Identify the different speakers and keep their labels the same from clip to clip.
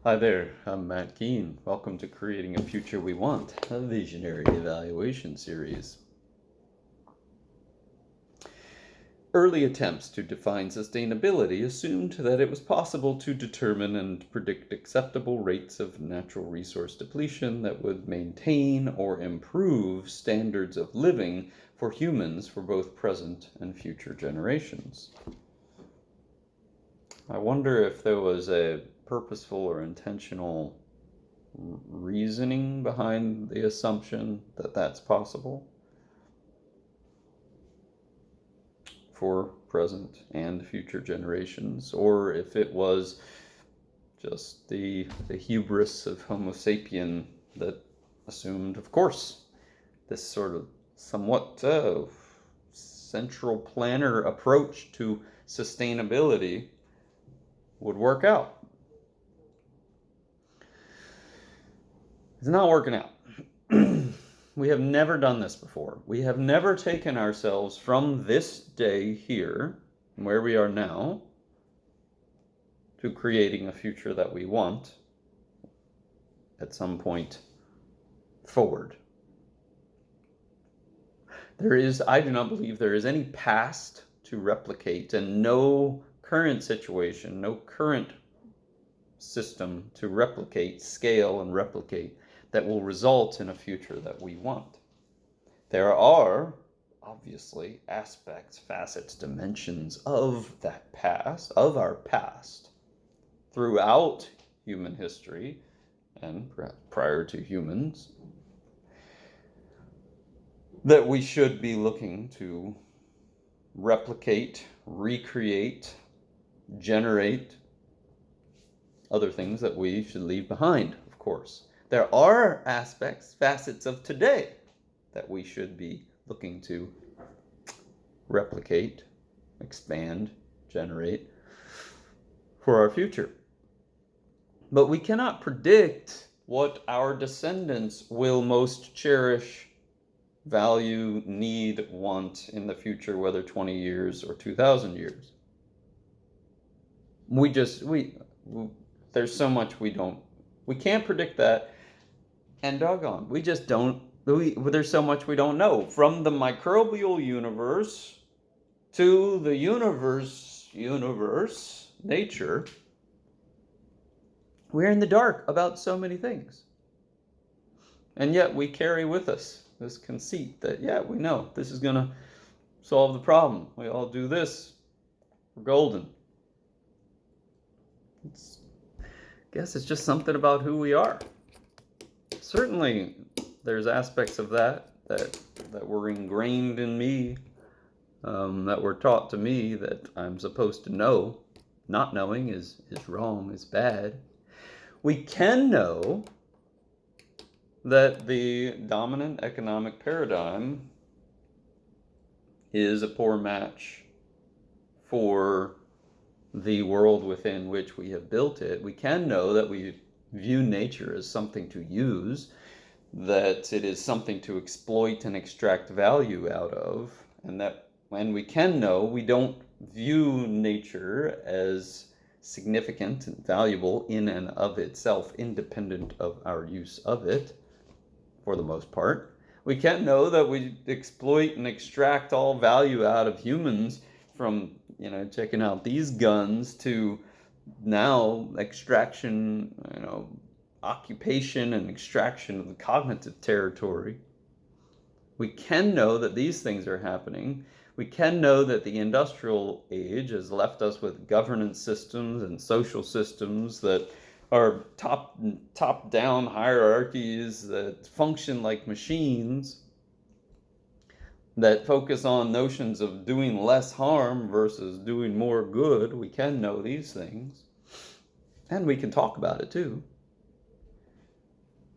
Speaker 1: Hi there, I'm Matt Keene. Welcome to Creating a Future We Want, a visionary evaluation series. Early attempts to define sustainability assumed that it was possible to determine and predict acceptable rates of natural resource depletion that would maintain or improve standards of living for humans for both present and future generations. I wonder if there was a purposeful or intentional reasoning behind the assumption that that's possible for present and future generations, or if it was just the hubris of Homo sapien that assumed, of course, this sort of somewhat central planner approach to sustainability would work out. It's not working out. We have never done this before. We have never taken ourselves from this day here, where we are now, to creating a future that we want at some point forward. I do not believe there is any past to replicate and no current situation, no current system to replicate, scale, and replicate that will result in a future that we want. There are, obviously, aspects, facets, dimensions of that past, of our past, throughout human history and prior to humans, that we should be looking to replicate, recreate, generate other things that we should leave behind, of course. There are aspects, facets of today that we should be looking to replicate, expand, generate for our future. But we cannot predict what our descendants will most cherish, value, need, want in the future, whether 20 years or 2,000 years. There's so much we can't predict that, and doggone, there's so much we don't know. From the microbial universe to the universe, nature, we're in the dark about so many things. And yet we carry with us this conceit that, yeah, we know this is going to solve the problem. We all do this. We're golden. I guess it's just something about who we are. Certainly, there's aspects of that were ingrained in me, that were taught to me that I'm supposed to know. Not knowing is wrong, is bad. We can know that the dominant economic paradigm is a poor match for the world within which we have built it. We can know that we view nature as something to use, that it is something to exploit and extract value out of, and we can know we don't view nature as significant and valuable in and of itself, independent of our use of it, for the most part. We can know that we exploit and extract all value out of humans, from checking out these guns to now extraction, occupation and extraction of the cognitive territory. We can know that these things are happening. We can know that the industrial age has left us with governance systems and social systems that are top-down hierarchies that function like machines, that focus on notions of doing less harm versus doing more good. We can know these things, and we can talk about it too.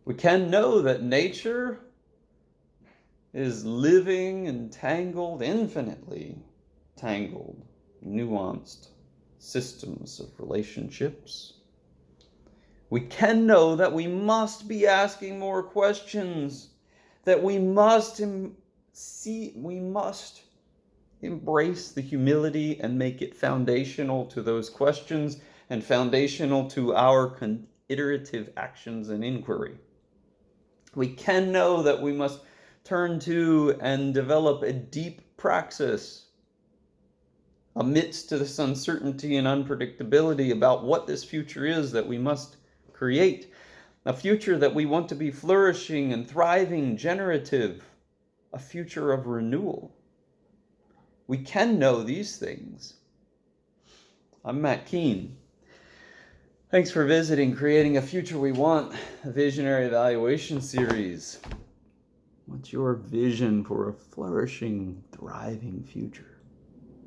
Speaker 1: We can know that nature is living and tangled, infinitely tangled, nuanced systems of relationships. We can know that we must be asking more questions, that we must embrace the humility and make it foundational to those questions and foundational to our iterative actions and inquiry. We can know that we must turn to and develop a deep praxis amidst this uncertainty and unpredictability about what this future is that we must create. A future that we want to be flourishing and thriving, generative, a future of renewal. We can know these things. I'm Matt Keene. Thanks for visiting Creating a Future We Want, a visionary evaluation series. What's your vision for a flourishing, thriving future?